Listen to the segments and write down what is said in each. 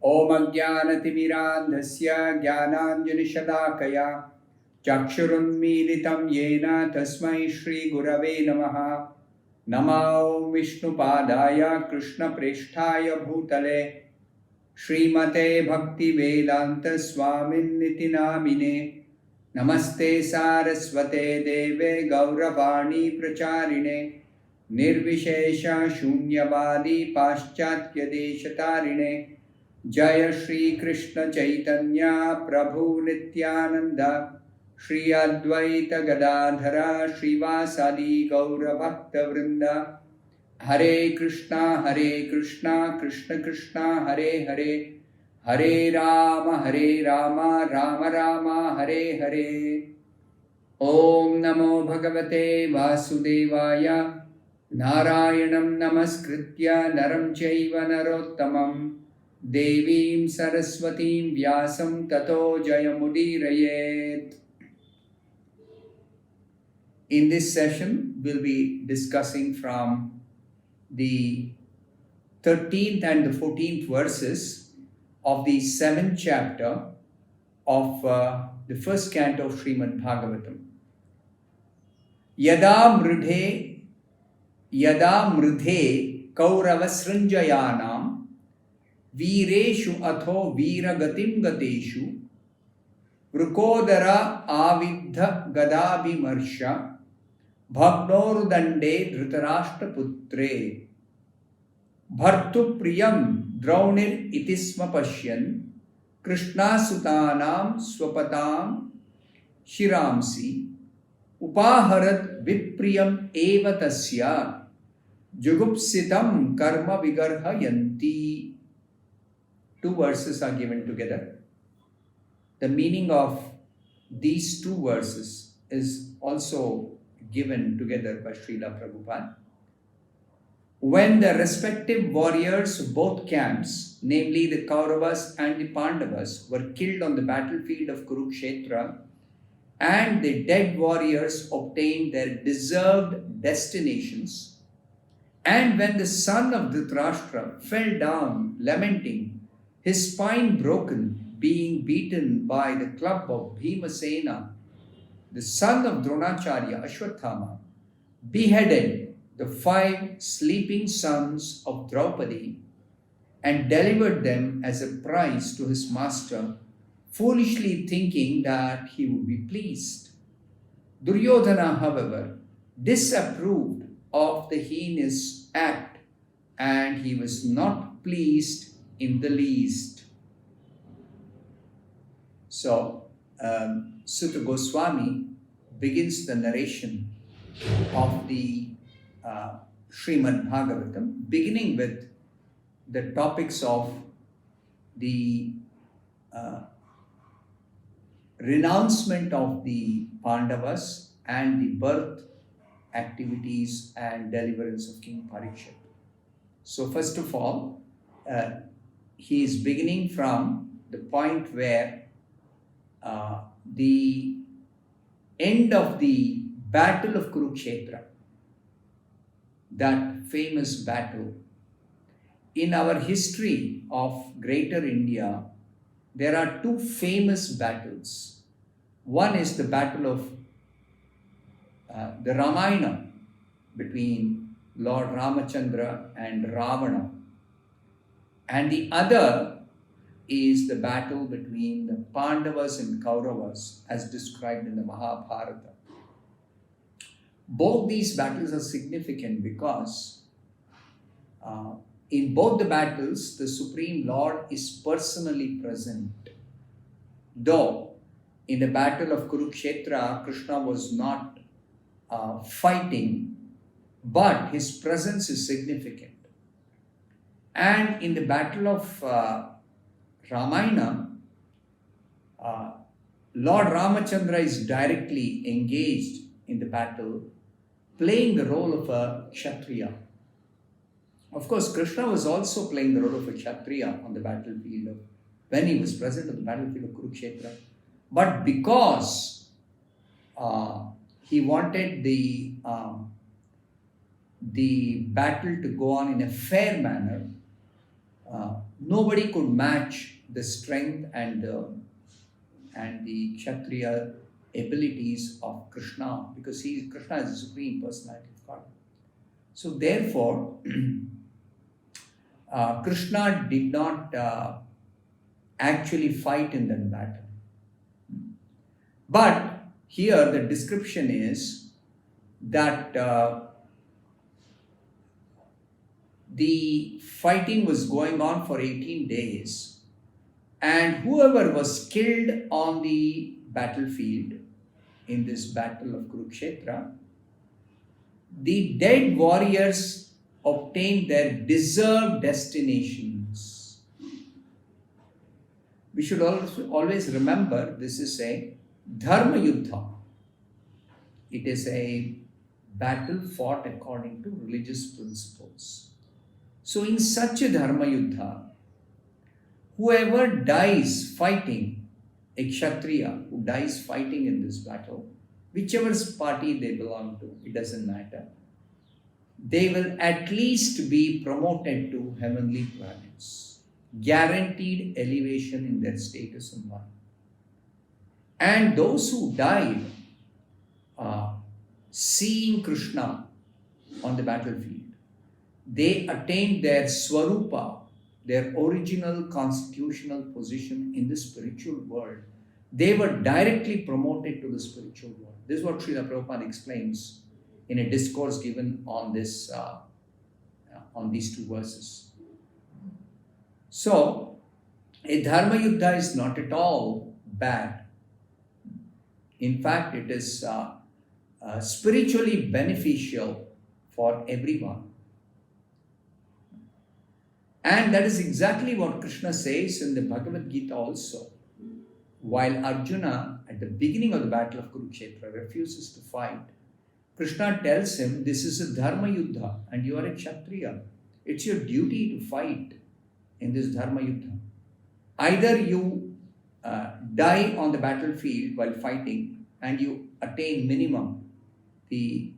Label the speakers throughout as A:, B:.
A: Om Ajnanatimirandhasya Jnananjanishadakaya Chakshurunmilitam Yena Tasmai Shri Gurave Namaha. Namo Vishnupadaya Krishna Presthaya Bhutale Srimate Bhakti Vedanta Swamin Niti Namine. Namaste Saraswate Deve Gauravani Pracharine Nirvishesha Shunyavadi Paschatya Deshatarine Jaya Shri Krishna Chaitanya Prabhu Nityananda Shri Advaita Gadadhara Srivasadi Gaura Bhakta Vrinda Hare Krishna Krishna Krishna Hare Hare Hare Rama Rama Rama Hare Hare. Om Namo Bhagavate Vasudevaya Narayanam Namaskritya Naram Chaiva Narottamam Devim Saraswatim Vyasam Tato Jayamudirayet. In this session, we'll be discussing from the 13th and the 14th verses of the 7th chapter of the first canto of Srimad Bhagavatam. Yada mridhe kaurava srinjayanam Vireshu atho viragatim gateshu Vrukodara avidha gadabhimarsha Bhagnordande dhritarashtra putre Bhartu priyam draunir itisma pashyan Krishna sutanam swapatam shiramsi Upaharat vipriyam eva tasya Jugupsitam karma vigarhayanti. Two verses are given together. The meaning of these two verses is also given together by Srila Prabhupada. When the respective warriors of both camps, namely the Kauravas and the Pandavas, were killed on the battlefield of Kurukshetra, and the dead warriors obtained their deserved destinations, and when the son of Dhritarashtra fell down lamenting, his spine broken, being beaten by the club of Bhimasena, the son of Dronacharya, Ashwatthama, beheaded the 5 sleeping sons of Draupadi and delivered them as a prize to his master, foolishly thinking that he would be pleased. Duryodhana, however, disapproved of the heinous act, and he was not pleased in the least. So, Sutta Goswami begins the narration of the Srimad Bhagavatam, beginning with the topics of the renouncement of the Pandavas and the birth, activities and deliverance of King Parikshit. So first of all, he is beginning from the point where the end of the battle of Kurukshetra, that famous battle. In our history of Greater India, there are 2 famous battles. One is the battle of the Ramayana between Lord Ramachandra and Ravana. And the other is the battle between the Pandavas and Kauravas as described in the Mahabharata. Both these battles are significant because in both the battles, the Supreme Lord is personally present. Though in the battle of Kurukshetra, Krishna was not fighting, but his presence is significant. And in the battle of Ramayana, Lord Ramachandra is directly engaged in the battle, playing the role of a Kshatriya. Of course, Krishna was also playing the role of a Kshatriya on the battlefield when he was present on the battlefield of Kurukshetra. But because he wanted the battle to go on in a fair manner, nobody could match the strength and the Kshatriya abilities of Krishna, because Krishna is the Supreme Personality of God. So therefore, Krishna did not actually fight in that battle. But here the description is that the fighting was going on for 18 days, and whoever was killed on the battlefield in this battle of Kurukshetra, the dead warriors obtained their deserved destinations. We should always remember this is a Dharma Yuddha. It is a battle fought according to religious principles. So in such a Dharma Yuddha, whoever dies fighting, a Kshatriya who dies fighting in this battle, whichever party they belong to, it doesn't matter, they will at least be promoted to heavenly planets, guaranteed elevation in their status in life. And those who died seeing Krishna on the battlefield, they attained their Swarupa, their original constitutional position in the spiritual world. They were directly promoted to the spiritual world. This is what Srila Prabhupada explains in a discourse given on this, on these two verses. So, a Dharma Yuddha is not at all bad. In fact, it is spiritually beneficial for everyone. And that is exactly what Krishna says in the Bhagavad Gita also. While Arjuna, at the beginning of the battle of Kurukshetra, refuses to fight, Krishna tells him, this is a Dharma Yuddha and you are a Kshatriya. It's your duty to fight in this Dharma Yuddha. Either you die on the battlefield while fighting and you attain minimum the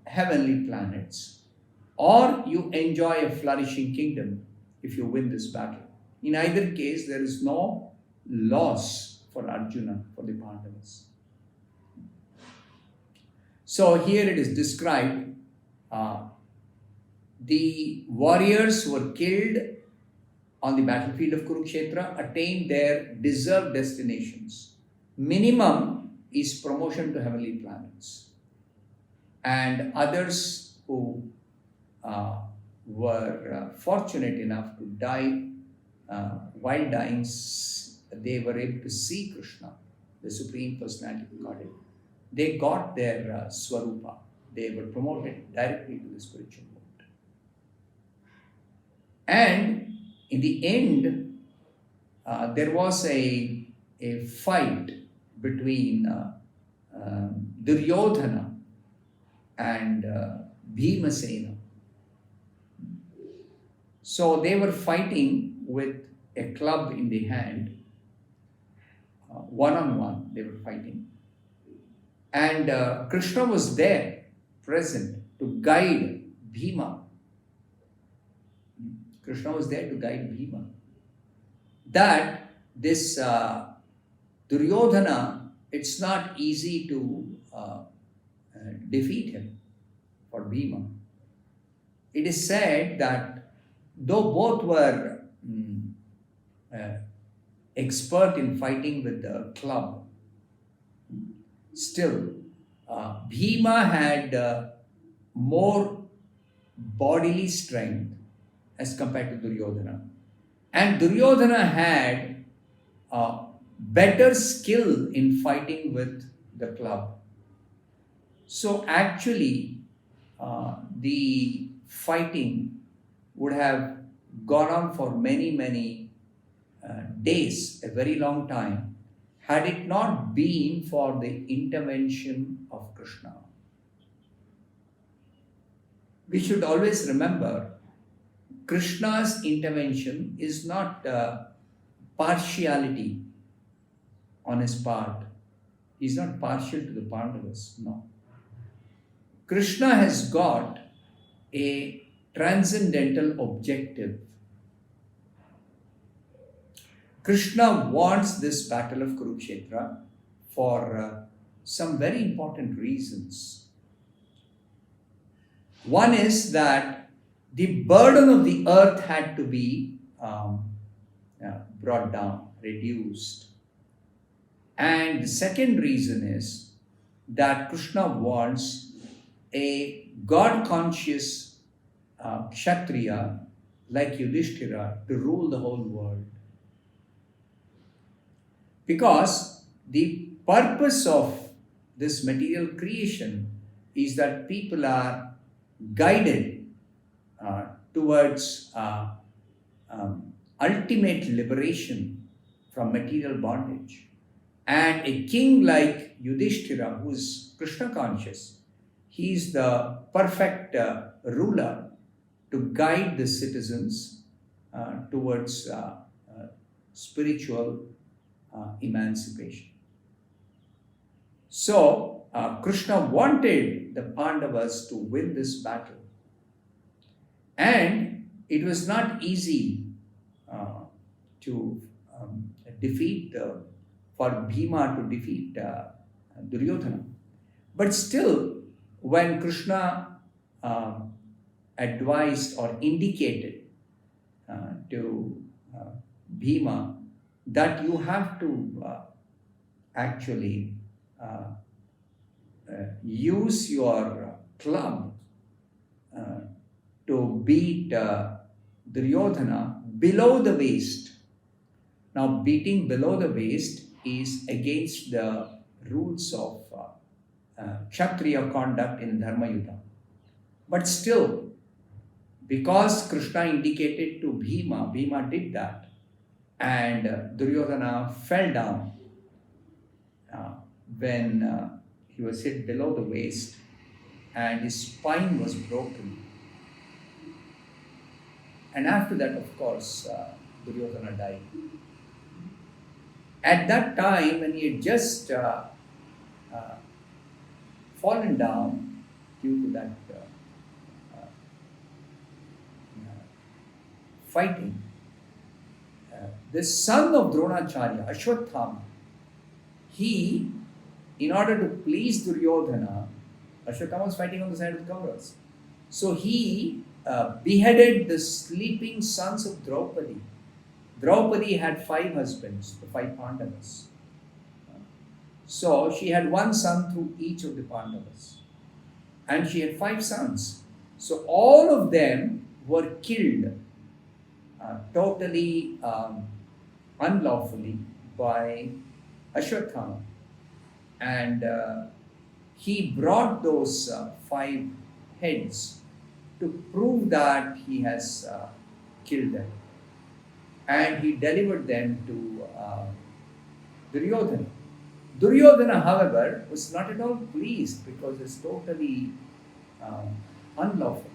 A: heavenly planets, or you enjoy a flourishing kingdom if you win this battle. In either case, there is no loss for Arjuna, for the Pandavas. So here it is described, the warriors who were killed on the battlefield of Kurukshetra attained their deserved destinations. Minimum is promotion to heavenly planets. And others who were fortunate enough to die, while dying, they were able to see Krishna, the Supreme Personality of Godhead. They got their Swarupa. They were promoted directly to the spiritual world. And in the end, there was a fight between Duryodhana and Bhimasena. So they were fighting with a club in the hand, one-on-one they were fighting. And Krishna was there, present, to guide Bhima. Krishna was there to guide Bhima. That this Duryodhana, it's not easy to defeat him for Bhima. It is said that though both were expert in fighting with the club, still Bhima had more bodily strength as compared to Duryodhana. And Duryodhana had better skill in fighting with the club. So actually, the fighting would have gone on for many days, a very long time, had it not been for the intervention of Krishna. We should always remember, Krishna's intervention is not partiality on his part. He's not partial to the Pandavas, no. Krishna has got a transcendental objective. Krishna wants this battle of Kurukshetra for some very important reasons. One is that the burden of the earth had to be brought down, reduced. And the second reason is that Krishna wants a God-conscious Kshatriya like Yudhishthira to rule the whole world. Because the purpose of this material creation is that people are guided towards ultimate liberation from material bondage. And a king like Yudhishthira, who is Krishna conscious, he is the perfect ruler to guide the citizens towards spiritual emancipation. So, Krishna wanted the Pandavas to win this battle. And it was not easy to defeat, for Bhima to defeat Duryodhana. But still, when Krishna advised or indicated to Bhima that you have to actually use your club to beat Duryodhana below the waist. Now, beating below the waist is against the rules of Kshatriya conduct in Dharma Yuddha. But still, because Krishna indicated to Bhima, Bhima did that, and Duryodhana fell down when he was hit below the waist and his spine was broken. And after that, of course, Duryodhana died. At that time, when he had just fallen down due to that fighting, the son of Dronacharya, Ashwatthama, he, in order to please Duryodhana, Ashwatthama was fighting on the side of the Kauravas. So he beheaded the sleeping sons of Draupadi. Draupadi had 5 husbands, the 5 Pandavas. So she had 1 son through each of the Pandavas. And she had 5 sons. So all of them were killed totally unlawfully by Ashwatthama. And he brought those 5 heads to prove that he has killed them. And he delivered them to Duryodhana. Duryodhana, however, was not at all pleased because it's totally unlawful.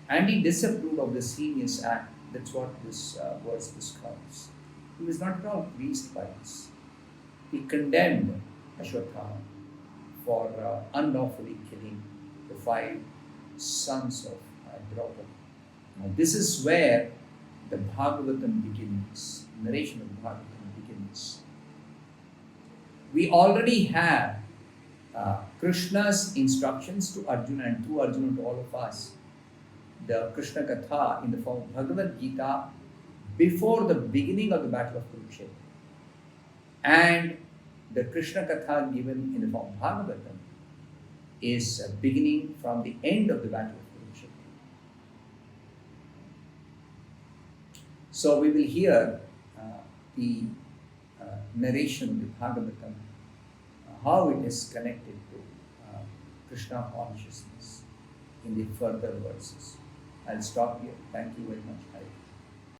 A: And he disapproved of this heinous act. That's what this verse describes. He was not at all pleased by this. He condemned Ashwatthama for unlawfully killing the 5 sons of Draupadi. Now, this is where the Bhagavatam begins, narration of the Bhagavatam begins. We already have Krishna's instructions to Arjuna and through Arjuna to all of us, the Krishna Katha in the form of Bhagavad Gita before the beginning of the battle of Kurukshetra. And the Krishna Katha given in the form of Bhagavatam is beginning from the end of the battle of Kurukshetra. So we will hear the narration of the Bhagavatam, how it is connected to Krishna consciousness in the further verses. I'll stop here. Thank you very much.